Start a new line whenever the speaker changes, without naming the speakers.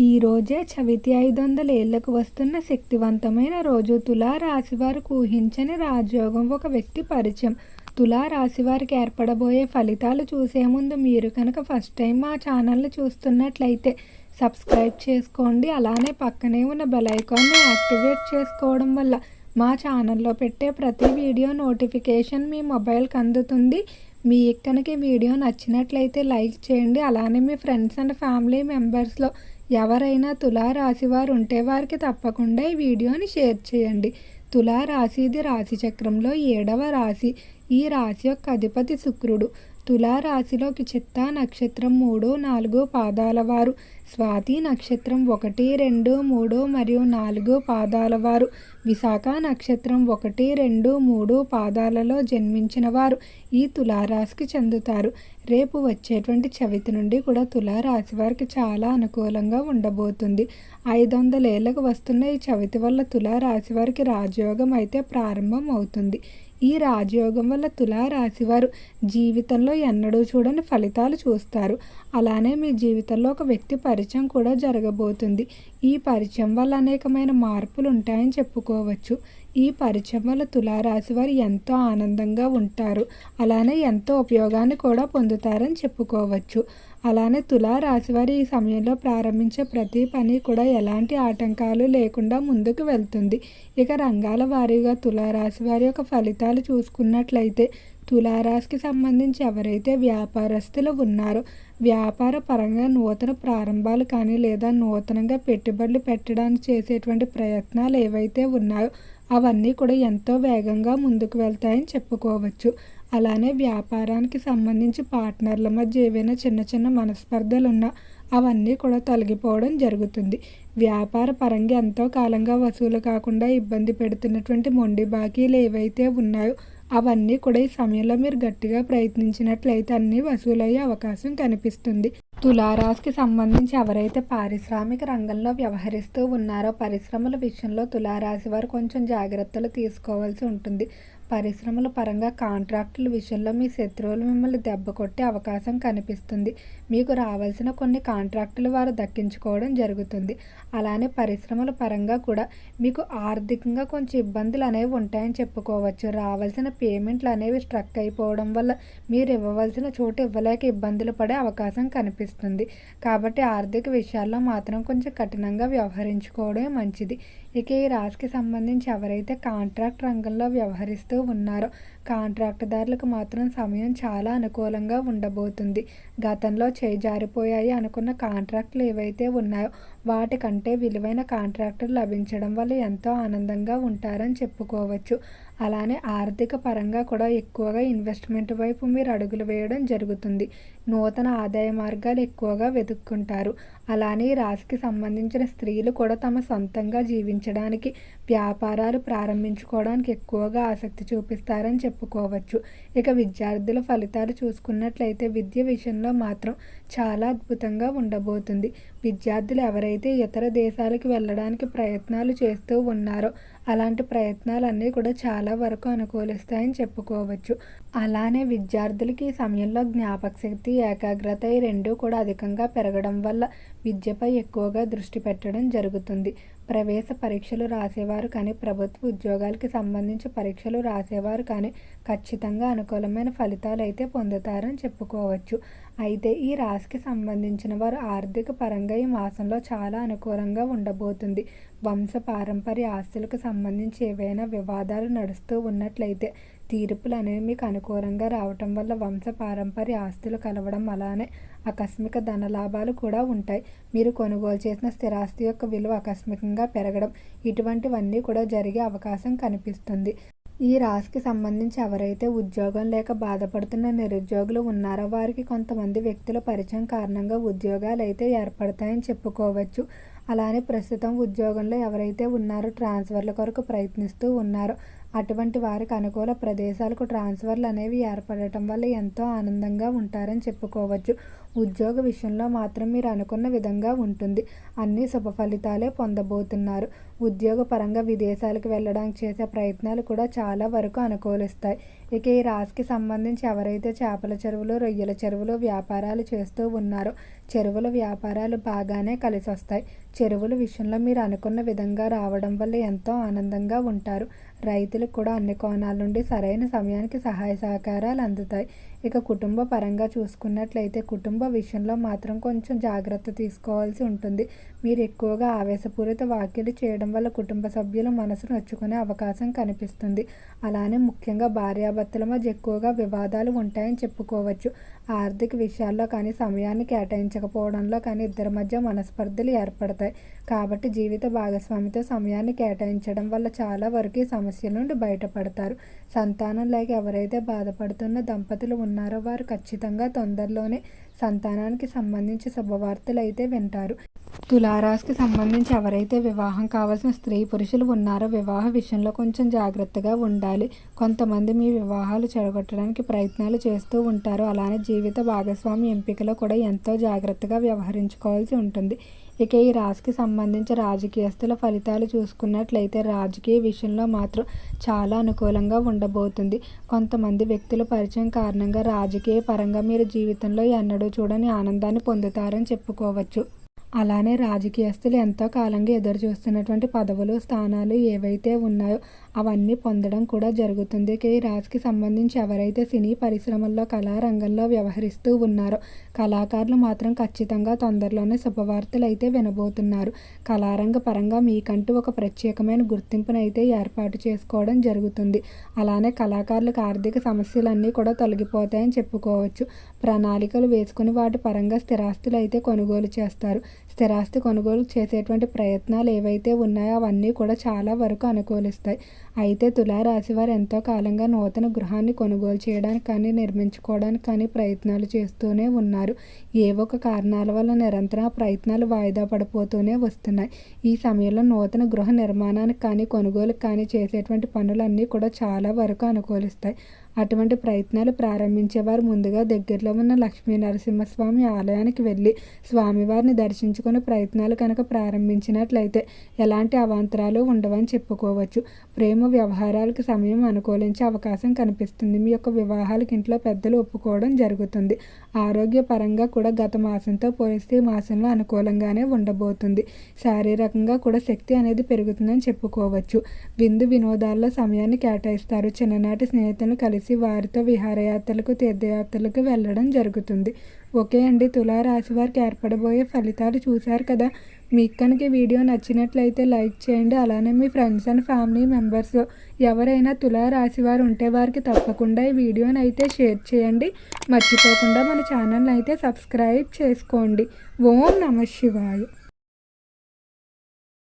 ఈ రోజే చవితి 500 ఏళ్లకు వస్తున్న శక్తివంతమైన రోజు. తులా రాశి వారికి ఊహించని రాజయోగం. ఒక వ్యక్తి పరిచయం. తులా రాశి వారికి ఏర్పడబోయే ఫలితాలు చూసే ముందు మీరు కనుక ఫస్ట్ టైం మా ఛానల్ని చూస్తున్నట్లయితే సబ్స్క్రైబ్ చేసుకోండి. అలానే పక్కనే ఉన్న బెల్ ఐకాన్ని యాక్టివేట్ చేసుకోవడం వల్ల మా ఛానల్లో పెట్టే ప్రతి వీడియో నోటిఫికేషన్ మీ మొబైల్కి అందుతుంది. మీ కనుక వీడియో నచ్చినట్లయితే లైక్ చేయండి. అలానే మీ ఫ్రెండ్స్ అండ్ ఫ్యామిలీ మెంబర్స్లో ఎవరైనా తులా రాశి వారు ఉంటే వారికి తప్పకుండా ఈ వీడియోని షేర్ చేయండి. తులా రాశి ఇది రాశి చక్రంలో 7వ రాశి. ఈ రాశి యొక్క అధిపతి శుక్రుడు. తులా రాశిలోకి చిత్తా నక్షత్రం 3, 4 పాదాల వారు, స్వాతి నక్షత్రం 1, 2, 3 మరియు 4 పాదాల వారు, విశాఖ నక్షత్రం 1, 2, 3 పాదాలలో జన్మించిన వారు ఈ తులారాశికి చెందుతారు. రేపు వచ్చేటువంటి చవితి నుండి కూడా తులారాశి వారికి చాలా అనుకూలంగా ఉండబోతుంది. 500 ఏళ్లకు వస్తున్న ఈ చవితి వల్ల తులారాశి వారికి రాజయోగం అయితే ప్రారంభం అవుతుంది. ఈ రాజయోగం వల్ల తులారాశి వారు జీవితంలో ఎన్నడూ చూడని ఫలితాలు చూస్తారు. అలానే మీ జీవితంలో ఒక వ్యక్తి పరిచయం కూడా జరగబోతుంది. ఈ పరిచయం వల్ల అనేకమైన మార్పులు ఉంటాయని చెప్పుకోవచ్చు. ఈ పరిచయం వల్ల తులారాశి వారు ఎంతో ఆనందంగా ఉంటారు. అలానే ఎంతో ఉపయోగాన్ని కూడా పొందుతారని చెప్పుకోవచ్చు. అలానే తులారాశి వారు ఈ సమయంలో ప్రారంభించే ప్రతి పని కూడా ఎలాంటి ఆటంకాలు లేకుండా ముందుకు వెళ్తుంది. ఇక రంగాల వారీగా తులారాశి వారి యొక్క ఫలితాలు చూసుకున్నట్లయితే తులారాశికి సంబంధించి ఎవరైతే వ్యాపారస్తులు ఉన్నారో వ్యాపార పరంగా నూతన ప్రారంభాలు కానీ లేదా నూతనంగా పెట్టుబడులు పెట్టడానికి చేసేటువంటి ప్రయత్నాలు ఏవైతే ఉన్నాయో అవన్నీ కూడా ఎంతో వేగంగా ముందుకు వెళ్తాయని చెప్పుకోవచ్చు. అలానే వ్యాపారానికి సంబంధించి పార్ట్నర్ల మధ్య ఏవైనా చిన్న చిన్న మనస్పర్ధలు ఉన్నా అవన్నీ కూడా తొలగిపోవడం జరుగుతుంది. వ్యాపార పరంగా ఎంతో కాలంగా వసూలు కాకుండా ఇబ్బంది పెడుతున్నటువంటి మొండి బాకీలు ఏవైతే ఉన్నాయో అవన్నీ కూడా ఈ సమయంలో మీరు గట్టిగా ప్రయత్నించినట్లయితే అన్నీ వసూలయ్యే అవకాశం కనిపిస్తుంది. తులారాశికి సంబంధించి ఎవరైతే పారిశ్రామిక రంగంలో వ్యవహరిస్తూ ఉన్నారో పరిశ్రమల విషయంలో తులారాశి వారు కొంచెం జాగ్రత్తలు తీసుకోవాల్సి ఉంటుంది. పరిశ్రమల పరంగా కాంట్రాక్టుల విషయంలో మీ శత్రువులు మిమ్మల్ని దెబ్బ కొట్టే అవకాశం కనిపిస్తుంది. మీకు రావాల్సిన కొన్ని కాంట్రాక్టులు వారు దక్కించుకోవడం జరుగుతుంది. అలానే పరిశ్రమల పరంగా కూడా మీకు ఆర్థికంగా కొంచెం ఇబ్బందులు అనేవి ఉంటాయని చెప్పుకోవచ్చు. రావాల్సిన పేమెంట్లు అనేవి స్ట్రక్ అయిపోవడం వల్ల మీరు ఇవ్వవలసిన చోటు ఇవ్వలేక ఇబ్బందులు పడే అవకాశం కనిపిస్తుంది. కాబట్టి ఆర్థిక విషయాల్లో మాత్రం కొంచెం కఠినంగా వ్యవహరించుకోవడమే మంచిది. ఇక ఈ రాశికి సంబంధించి ఎవరైతే కాంట్రాక్ట్ రంగంలో వ్యవహరిస్తూ ఉన్నారో కాంట్రాక్టుదారులకు మాత్రం సమయం చాలా అనుకూలంగా ఉండబోతుంది. గతంలో చేజారిపోయాయి అనుకున్న కాంట్రాక్టులు ఏవైతే ఉన్నాయో వాటికంటే విలువైన కాంట్రాక్టులు లభించడం వల్ల ఎంతో ఆనందంగా ఉంటారని చెప్పుకోవచ్చు. అలానే ఆర్థిక పరంగా కూడా ఎక్కువగా ఇన్వెస్ట్మెంట్ వైపు మీరు అడుగులు వేయడం జరుగుతుంది. నూతన ఆదాయ మార్గాలు ఎక్కువగా వెతుక్కుంటారు. అలానే ఈ రాశికి సంబంధించిన స్త్రీలు కూడా తమ సొంతంగా జీవించడానికి వ్యాపారాలు ప్రారంభించుకోవడానికి ఎక్కువగా ఆసక్తి చూపిస్తారని చెప్పుకోవచ్చు. ఇక విద్యార్థుల ఫలితాలు చూసుకున్నట్లయితే విద్య విషయంలో మాత్రం చాలా అద్భుతంగా ఉండబోతుంది. విద్యార్థులు ఎవరైతే ఇతర దేశాలకు వెళ్ళడానికి ప్రయత్నాలు చేస్తూ ఉన్నారో అలాంటి ప్రయత్నాలన్నీ కూడా చాలా వరకు అనుకూలిస్తాయని చెప్పుకోవచ్చు. అలానే విద్యార్థులకి ఈ సమయంలో జ్ఞాపక శక్తి, ఏకాగ్రత ఈ రెండూ కూడా అధికంగా పెరగడం వల్ల విద్యపై ఎక్కువగా దృష్టి పెట్టడం జరుగుతుంది. ప్రవేశ పరీక్షలు రాసేవారు కానీ ప్రభుత్వ ఉద్యోగాలకి సంబంధించి పరీక్షలు రాసేవారు కానీ ఖచ్చితంగా అనుకూలమైన ఫలితాలు అయితే పొందుతారని చెప్పుకోవచ్చు. అయితే ఈ రాశికి సంబంధించిన వారు ఆర్థిక పరంగా ఈ మాసంలో చాలా అనుకూలంగా ఉండబోతుంది. వంశ పారంపర్య ఆస్తులకు సంబంధించి ఏవైనా వివాదాలు నడుస్తూ ఉన్నట్లయితే తీర్పులు అనేవి మీకు అనుకూలంగా రావటం వల్ల వంశ పారంపర్య ఆస్తులు కలవడం, అలానే ఆకస్మిక ధన లాభాలు కూడా ఉంటాయి. మీరు కొనుగోలు చేసిన స్థిరాస్తి యొక్క విలువ ఆకస్మికంగా పెరగడం ఇటువంటివన్నీ కూడా జరిగే అవకాశం కనిపిస్తుంది. ఈ రాశికి సంబంధించి ఎవరైతే ఉద్యోగం లేక బాధపడుతున్న నిరుద్యోగులు ఉన్నారో వారికి కొంతమంది వ్యక్తుల పరిచయం కారణంగా ఉద్యోగాలు అయితే ఏర్పడతాయని చెప్పుకోవచ్చు. అలానే ప్రస్తుతం ఉద్యోగంలో ఎవరైతే ఉన్నారో ట్రాన్స్ఫర్ల కొరకు ప్రయత్నిస్తూ ఉన్నారో అటువంటి వారికి అనుకూల ప్రదేశాలకు ట్రాన్స్ఫర్లు అనేవి ఏర్పడటం వల్ల ఎంతో ఆనందంగా ఉంటారని చెప్పుకోవచ్చు. ఉద్యోగ విషయంలో మాత్రం మీరు అనుకున్న విధంగా ఉంటుంది. అన్ని శుభ ఫలితాలే పొందబోతున్నారు. ఉద్యోగ పరంగా విదేశాలకు వెళ్ళడానికి చేసే ప్రయత్నాలు కూడా చాలా వరకు అనుకూలిస్తాయి. ఇక ఈ రాశికి సంబంధించి ఎవరైతే చేపల చెరువులు, రొయ్యల చెరువులు వ్యాపారాలు చేస్తూ ఉన్నారో చెరువుల వ్యాపారాలు బాగానే కలిసి వస్తాయి. చెరువుల విషయంలో మీరు అనుకున్న విధంగా రావడం వల్ల ఎంతో ఆనందంగా ఉంటారు. రైతులకు కూడా అన్ని కోణాల నుండి సరైన సమయానికి సహాయ సహకారాలు అందుతాయి. ఇక కుటుంబ పరంగా చూసుకున్నట్లయితే కుటుంబ విషయంలో మాత్రం కొంచెం జాగ్రత్త తీసుకోవాల్సి ఉంటుంది. మీరు ఎక్కువగా ఆవేశపూరిత వ్యాఖ్యలు చేయడం వల్ల కుటుంబ సభ్యుల మనసు నొచ్చుకునే అవకాశం కనిపిస్తుంది. అలానే ముఖ్యంగా భార్యాభర్తల మధ్య ఎక్కువగా వివాదాలు ఉంటాయని చెప్పుకోవచ్చు. ఆర్థిక విషయాల్లో కానీ సమయాన్ని కేటాయించకపోవడంలో కానీ ఇద్దరి మధ్య మనస్పర్ధలు ఏర్పడతాయి. కాబట్టి జీవిత భాగస్వామితో సమయాన్ని కేటాయించడం వల్ల చాలా వరకు సమస్యల నుండి బయటపడతారు. సంతానం లేక ఎవరైతే బాధపడుతున్న దంపతులు ఉన్నారో వారు ఖచ్చితంగా తొందరలోనే సంతానానికి సంబంధించి శుభవార్తలు అయితే వింటారు. తులారాశికి సంబంధించి ఎవరైతే వివాహం కావాల్సిన స్త్రీ పురుషులు ఉన్నారో వివాహ విషయంలో కొంచెం జాగ్రత్తగా ఉండాలి. కొంతమంది మీ వివాహాలు చెడగొట్టడానికి ప్రయత్నాలు చేస్తూ ఉంటారు. అలానే జీవిత భాగస్వామి ఎంపికలో కూడా ఎంతో జాగ్రత్తగా వ్యవహరించుకోవాల్సి ఉంటుంది. ఇక ఈ రాశికి సంబంధించి రాజకీయస్తుల ఫలితాలు చూసుకున్నట్లయితే రాజకీయ విషయంలో మాత్రం చాలా అనుకూలంగా ఉండబోతుంది. కొంతమంది వ్యక్తుల పరిచయం కారణంగా రాజకీయ పరంగా మీరు జీవితంలో ఎన్నడూ చూడని ఆనందాన్ని పొందుతారని చెప్పుకోవచ్చు. అలానే రాజకీయస్తులు ఎంతో కాలంగా ఎదురు చూస్తున్నటువంటి పదవులు, స్థానాలు ఏవైతే ఉన్నాయో అవన్నీ పొందడం కూడా జరుగుతుంది. ఈ రాశికి సంబంధించి ఎవరైతే సినీ పరిశ్రమల్లో కళారంగంలో వ్యవహరిస్తూ ఉన్నారో కళాకారులు మాత్రం ఖచ్చితంగా తొందరలోనే శుభవార్తలు అయితే వినబోతున్నారు. కళారంగ పరంగా మీకంటూ ఒక ప్రత్యేకమైన గుర్తింపునైతే ఏర్పాటు చేసుకోవడం జరుగుతుంది. అలానే కళాకారులకు ఆర్థిక సమస్యలన్నీ కూడా తొలగిపోతాయని చెప్పుకోవచ్చు. ప్రణాళికలు వేసుకుని వాటి పరంగా స్థిరాస్తులు అయితే కొనుగోలు చేస్తారు. స్థిరాస్తి కొనుగోలు చేసేటువంటి ప్రయత్నాలు ఏవైతే ఉన్నాయో అవన్నీ కూడా చాలా వరకు అనుకూలిస్తాయి. అయితే తులారాశి వారు ఎంతో కాలంగా నూతన గృహాన్ని కొనుగోలు చేయడానికి కానీ నిర్మించుకోవడానికి కానీ ప్రయత్నాలు చేస్తూనే ఉన్నారు. ఏవో ఒక కారణాల వల్ల నిరంతరం ఆ ప్రయత్నాలు వాయిదా పడిపోతూనే వస్తున్నాయి. ఈ సమయంలో నూతన గృహ నిర్మాణానికి కానీ కొనుగోలుకి కానీ చేసేటువంటి పనులన్నీ కూడా చాలా వరకు అనుకూలిస్తాయి. అటువంటి ప్రయత్నాలు ప్రారంభించేవారు ముందుగా దగ్గరలో ఉన్న లక్ష్మీ నరసింహస్వామి ఆలయానికి వెళ్ళి స్వామివారిని దర్శించుకునే ప్రయత్నాలు కనుక ప్రారంభించినట్లయితే ఎలాంటి అవాంతరాలు ఉండవని చెప్పుకోవచ్చు. ప్రేమ వ్యవహారాలకు సమయం అనుకూలించే అవకాశం కనిపిస్తుంది. మీ యొక్క వివాహాలకు ఇంట్లో పెద్దలు ఒప్పుకోవడం జరుగుతుంది. ఆరోగ్యపరంగా కూడా గత మాసంతో పోలిస్తే ఈ మాసంలో అనుకూలంగానే ఉండబోతుంది. శారీరకంగా కూడా శక్తి అనేది పెరుగుతుందని చెప్పుకోవచ్చు. విందు వినోదాల్లో సమయాన్ని కేటాయిస్తారు. చిన్ననాటి స్నేహితులను కలిసి వారితో విహారయాత్రలకు, తీర్థయాత్రలకు వెళ్ళడం జరుగుతుంది. ఓకే అండి, తులారాశి వారికి ఏర్పడబోయే ఫలితాలు చూశారు కదా. మీకు కనుక ఈ వీడియో నచ్చినట్లయితే లైక్ చేయండి. అలానే మీ ఫ్రెండ్స్ అండ్ ఫ్యామిలీ మెంబర్స్ ఎవరైనా తులారాశి వారు ఉంటే వారికి తప్పకుండా ఈ వీడియోని అయితే షేర్ చేయండి. మర్చిపోకుండా మన ఛానల్ని అయితే సబ్స్క్రైబ్ చేసుకోండి. ఓం నమః శివాయ.